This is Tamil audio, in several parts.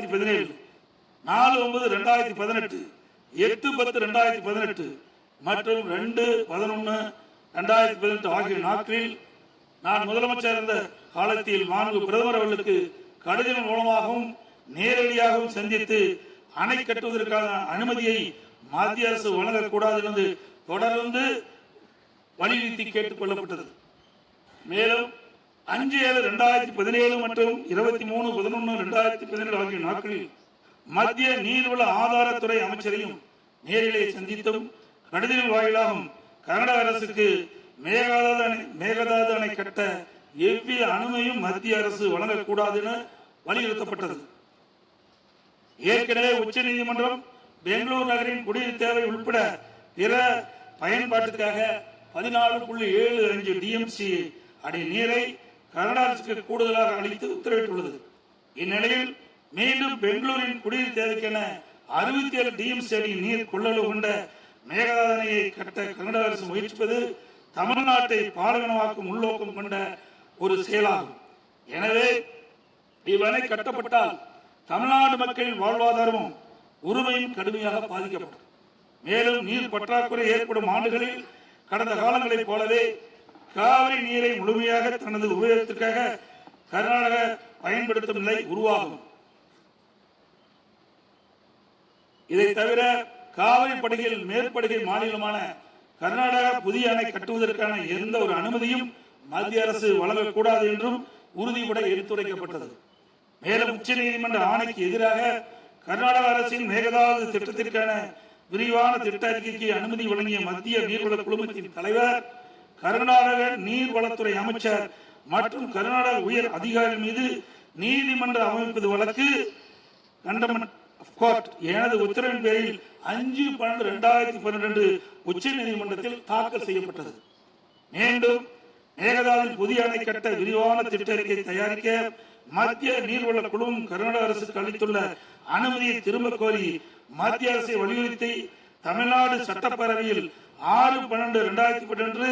2017, 4/9/2018, 8/10/2018 மற்றும் 2/11/2018 ஆகிய நாட்களில் நான் முதலமைச்சர் இருந்த காலத்தில் மாண்பு பிரதமர் அவர்களுக்கு கடிதம் மூலமாகவும் நேரடியாகவும் சந்தித்து அணை கட்டுவதற்கான அனுமதியை மத்திய அரசு வழங்கக்கூடாது என்று தொடர்ந்து வலியுறுத்தி கேட்டுக் கொள்ளப்பட்டது. மேலும் 5/7/2017 மற்றும் 23/11/2017 ஆகிய நாட்களில் மத்திய நீர்வள ஆதாரத்துறை அமைச்சரையும் நேரிலே சந்தித்தும் கடிதம் வாயிலாகவும் கர்நாடக அரசுக்கு மேகதாது அணை கட்ட எவ்வித அனுமதியும் மத்திய அரசு வழங்கக்கூடாது என வலியுறுத்தப்பட்டது. ஏற்கனவே உச்சநீதிமன்றம் பெங்களூர் நகரின் குடிநீர் தேவை உட்பட பிற பயன்பாட்டுக்காக 14.75 டிஎம்சி அடி நீரை கர்நாடக அரசுக்கு கூடுதலாக அளித்து உத்தரவிட்டுள்ளது. இந்நிலையில் மீண்டும் பெங்களூரின் குடிநீர் தேவைக்கென 67 டிஎம்சி அடி நீர் கொள்ளளவு கொண்ட மேகதாது அணையை கட்ட கர்நாடக அரசு முயற்சிப்பது தமிழ்நாட்டை பாலைவனமாக்கும் உள்நோக்கம் கொண்ட ஒரு செயலாகும். எனவே இவ்வணை கட்டப்பட்டால் தமிழ்நாடு மக்களின் வாழ்வாதாரமும் உரிமையும் கடுமையாக பாதிக்கப்படும். மேலும் நீர் பற்றாக்குறை ஏற்படும் ஆண்டுகளில் கடந்த காலங்களைப் போலவே காவிரி நீரை முழுமையாக தனது உபயோகத்திற்காக கர்நாடகா பயன்படுத்தும் நிலை உருவாகும். இதை தவிர காவிரி படுகையில் மேற்படுகை மாநிலமான கர்நாடகா புதிய அணை கட்டுவதற்கான எந்த ஒரு அனுமதியும் மத்திய அரசு வழங்கக்கூடாது என்றும் உறுதிபட எடுத்துரைக்கப்பட்டது. மேலும் உச்சநீதிமன்ற ஆணைக்கு எதிராக கர்நாடக அரசின் மேகதாது திட்டத்திற்கான விரிவான திட்ட அறிக்கைக்கு அனுமதி வழங்கிய மத்திய நீர்வள குழுமத்தின் தலைவர், கர்நாடக நீர்வளத்துறை அமைச்சர் மற்றும் கர்நாடக உயர் அதிகாரிகள் மீது நீதிமன்ற அமைப்பது வழக்கு எனது உத்தரவின் பேரில் 5/12/2012 உச்ச நீதிமன்றத்தில் தாக்கல் செய்யப்பட்டது. மீண்டும் மேகதாதுவில் புதிய அணை கட்ட விரிவான திட்ட அறிக்கை தயாரிக்க மத்திய நீர்வள குழுமம் கர்நாடக அரசுக்கு அளித்துள்ள அனுமதியை திரும்ப கோரி மத்திய அரசை வலியுறுத்தி தமிழ்நாடு சட்டப்பேரவையில் 6/12/2018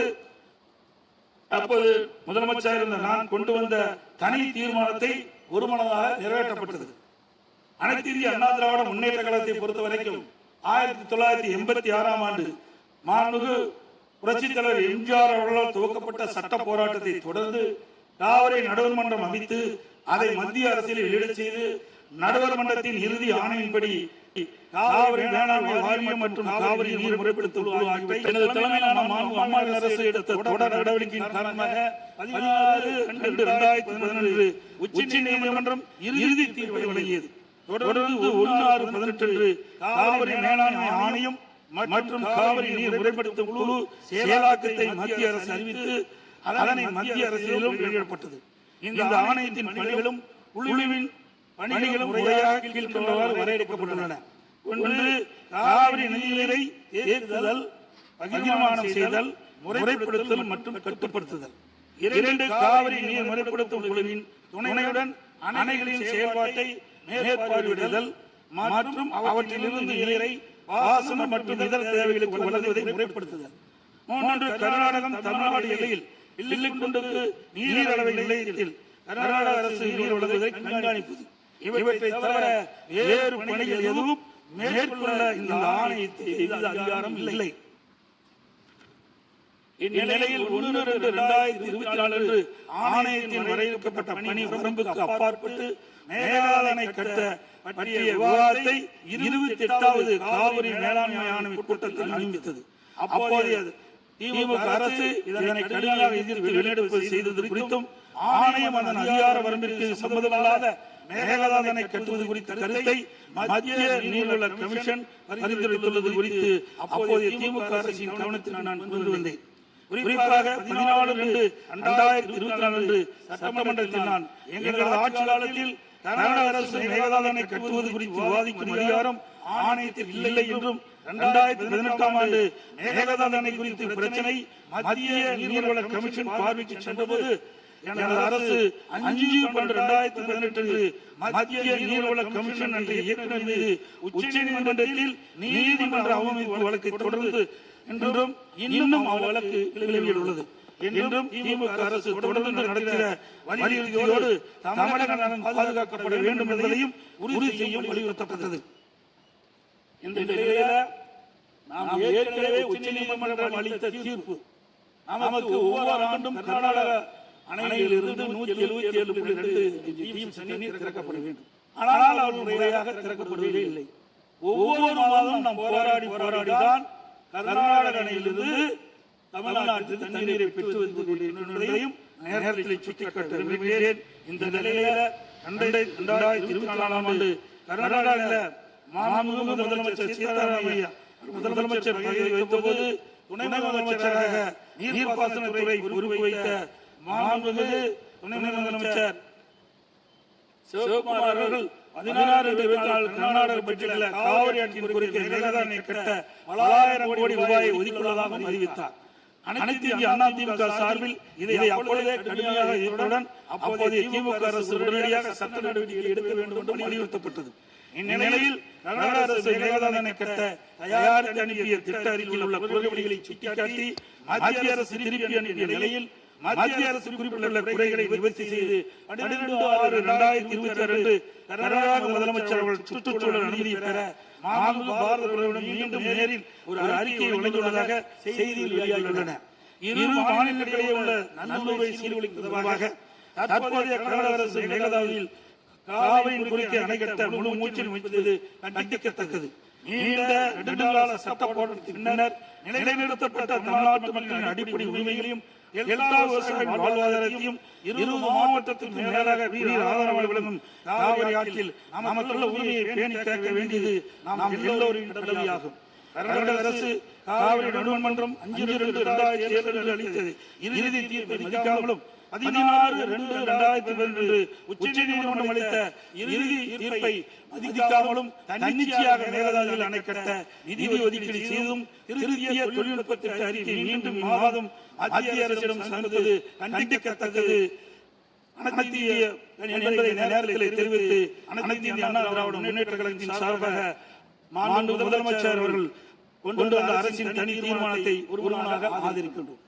அப்போது முதலமைச்சர் இருந்த நான் கொண்டு வந்த தனி தீர்மானத்தை ஒருமனதாக நிறைவேற்றப்பட்டது. அனைத்து இந்திய அண்ணா திராவிட முன்னேற்ற கழகத்தை பொறுத்தவரைக்கும் 1986ஆம் ஆண்டு மாண்புமிகு புரட்சித் தலைவர் எம்ஜிஆர் அவர்களால் துவக்கப்பட்ட சட்ட போராட்டத்தை தொடர்ந்து காவிரி நடுவர் மன்றம் அமைத்து அதை மத்திய அரசில் வெளியிடச் செய்து நடுவர் மன்றத்தின் இறுதி ஆணையின்படி காவிரி மேலாண்மை வாரியம் மற்றும் காவிரி நீர் முறைப்படுத்தும் குழு ஆகியவை எனது தலைமையிலான மாநில அரசு எடுத்த தொடர் நடவடிக்கையின் காரணமாக 16/2/2011 உச்ச நீதிமன்றம் இறுதி தீர்ப்பை வழங்கியது. தொடர்ந்து 1/6/18 காவிரி மேலாண்மை ஆணையம் மற்றும் காவிரி நீர் முறைப்படுத்தும் குழு செயலாக்கத்தை மத்திய அரசு அறிவித்து அதனை மத்திய அரசிலும் வெளியிடப்பட்டது. இந்த ஆணையத்தின் பணிகளும் குழுவின் பணிகளும் முறையாக கீழ்கண்டவாறு வரையறுக்கப்பட்டுள்ளன. ஒன்று, காவிரி நீரை தேக்குதல், பகிர்மானம் செய்தல், முறைப்படுத்துதல் மற்றும் கட்டுப்படுத்துதல். 2, காவிரி நீர் முறைப்படுத்தும் குழுவின் துணையுடன் அணைகளின் செயல்பாட்டை மேற்பார்வையிடுதல் மற்றும் அவற்றிலிருந்து நீரை பாசன மற்றும் இதர தேவைகளுக்கு வழங்குவதை முறைப்படுத்துதல். 3, கர்நாடகம் தமிழ்நாடு எல்லையில் இல்லிக்குண்டுக்கு நீர் அளவை நிலையத்தில் கர்நாடக அரசு நீர் வழங்குவதை கண்காணிப்பது. இவற்றை தவிர வேறு பணிகள் எதுவும் மேற்கொள்ள இந்த ஆணையத்தில் அதிகாரம் இல்லை. இந்நிலையில் 1/2/2024 ஆணையத்தில் வரையறுக்கப்பட்ட பணி வரம்புக்கு அப்பாற்பட்டு மேகதாது அணை கட்ட பற்றிய விவாதத்தை 28வது காவிரி மேலாண்மை ஆணைய கூட்டத்தில் அறிவித்தது. அப்போதைய திமுக அரசு இதனை கடுமையாக எதிர்த்து வெளிநடப்பு செய்தது குறித்தும் ஆணையம் அதன் அதிகார வரம்பிற்கு சம்பந்தமில்லாத மேகதாது அணை கட்டுவது குறித்த கருத்தை மத்திய நீர்வள கமிஷன் பரிந்துரைத்துள்ளது குறித்து அப்போதைய திமுக அரசின் கவனத்திற்கு நான் கொண்டு வந்தேன். குறிப்பாக 14/2/2024 சட்டமன்றத்தில் நான் எங்களது ஆட்சி காலத்தில் கர்நாடக அரசு மேகதாது அணை கட்டுவது குறித்து விவாதிக்கும் அதிகாரம் ஆணையத்தில் இல்லை என்றும் 2018ஆம் ஆண்டு மேகதாது அணை குறித்து பிரச்சனை மத்திய நீர்வள கமிஷன் பார்வைக்கு சென்றபோது எனது அரசு 5/12/2018 மத்திய நீர்வள கமிஷன் என்ற இயக்குநர் மீது உச்ச நீதிமன்றத்தில் நீதிமன்ற அவமதிப்பு வழக்கை தொடர்ந்து என்றும் இன்னும் அவ்வழக்கு நிலுவையில் உள்ளது. என்றும் திமுக அரசு தொடர்ந்து நடத்திய வலியுறுத்தியோடு தமிழக நலன் பாதுகாக்கப்பட வேண்டும் என்பதையும் உறுதி செய்யும் வலியுறுத்தப்பட்டது. இந்த நிலையில நாம் ஏற்கனவே உச்சநீதிமன்றம் அளித்த தீர்ப்பு நமக்கு ஒவ்வொரு ஆண்டும் கர்நாடக அணையிலிருந்து 177.2 தண்ணீர் திறக்கப்பட வேண்டும். ஆனால் அவர்கள் முறையாக திறக்கப்படுவதே இல்லை. ஒவ்வொரு மாதம் நாம் போராடிதான் கர்நாடக அணையிலிருந்து தமிழ்நாட்டில் தண்ணீரை பெற்று வந்து கொண்டிருப்பதையும் நேரத்தில் சுட்டிக்காட்ட விரும்புகிறேன். இந்த நிலையில 2024ஆம் ஆண்டு கர்நாடகாவில் மாண்புமிகு முதலமைச்சர் சீதாராமையா முதலமைச்சர் பதவி வைத்த போது துணை முதலமைச்சராக நீர்ப்பாசனத்துறை பொறுப்பு வைத்த மாண்புமிகு துணை முதலமைச்சர் சிவகுமார் அவர்கள் 16 கர்நாடக பட்ஜெட்டில் காவிரி ஆற்றின் குறுக்கே மேகதானை கட்ட பல ஆயிரம் கோடி ரூபாயை ஒதுக்குவதாக அறிவித்தார். அனைத்து இந்திய அண்ணா திமுக சார்பில் இதை அப்பொழுதே கடுமையாக எதிர்ப்புடன் அப்போதைய திமுக அரசு உடனடியாக சட்ட நடவடிக்கை எடுக்க வேண்டும் என்று வலியுறுத்தப்பட்டது. இந்நிலையில் கர்நாடக அரசு மேகதானை கட்ட தயாரித்து அனுப்பிய திட்ட அறிக்கையில் உள்ள குறைகளை சுட்டிக்காட்டி மத்திய அரசு திருப்பி அனுப்பிய நிலையில் மத்திய அரசு குறிப்பிட்டுள்ள குறைகளை நிவர்த்தி செய்து 12/6/2022 கர்நாடக முதலமைச்சர் அவர்கள் சுற்றுச்சூழல் அனுமதியை பெற மாண்புமிகு பாரத பிரதமரிடம் மீண்டும் நேரில் ஒரு அறிக்கையை வழங்கியுள்ளதாக செய்தியில் வெளியாகியுள்ளன. இரு மாநிலங்களிடையே உள்ள நல்லுறவை சீர்குலைப்பதற்காக தற்போதைய கர்நாடக அரசு மேகதாதுவில் காவிரியின் குறுக்கே அணை கட்ட முழு மூச்சில் முயற்சித்தது கண்டிக்கத்தக்கது. நீண்ட நெடுங்கால சட்ட போராட்டத்தின் பின்னர் நிலைநிறுத்தப்பட்ட தமிழ்நாட்டு மக்களின் அடிப்படை உரிமைகளையும் எல்லா விவசாயிகளின் வாழ்வாதாரத்தையும் 20 மாவட்டத்திற்கு மேலாக வீர ஆதரவாக விளங்கும் காவிரி ஆற்றில் நமக்குள்ள உரிமையை பேணி காக்க வேண்டியது நாம் எல்லோரின் கடமையாகும். கர்நாடக அரசு காவிரி நடுவர்மன்றம் 5/2/2007 அளித்தது இறுதி தீர்ப்பை மதிக்காமலும் 16/2/2012 உச்சநீதிமன்றம் அளித்த இறுதி தீர்ப்பை மதிக்காமலும் தன்னிச்சையாக மேகதாதுவில் அணை கட்ட நிதி ஒதுக்கீடு செய்தும் திருத்திய தொழில்நுட்ப திட்ட அறிக்கை மீண்டும் இம்மாதம் மத்திய அரசிடம் சமர்ப்பித்தது கண்டிக்கத்தக்கது என்பதை நேரத்தில் தெரிவித்து அனைத்து இந்திய அண்ணா திராவிட முன்னேற்ற கழகத்தின் சார்பாக மாண்புமிகு முதலமைச்சர் அவர்கள் கொண்டு வந்த அரசின் தனி தீர்மானத்தை ஒருவனாக ஆதரிக்கின்றோம்.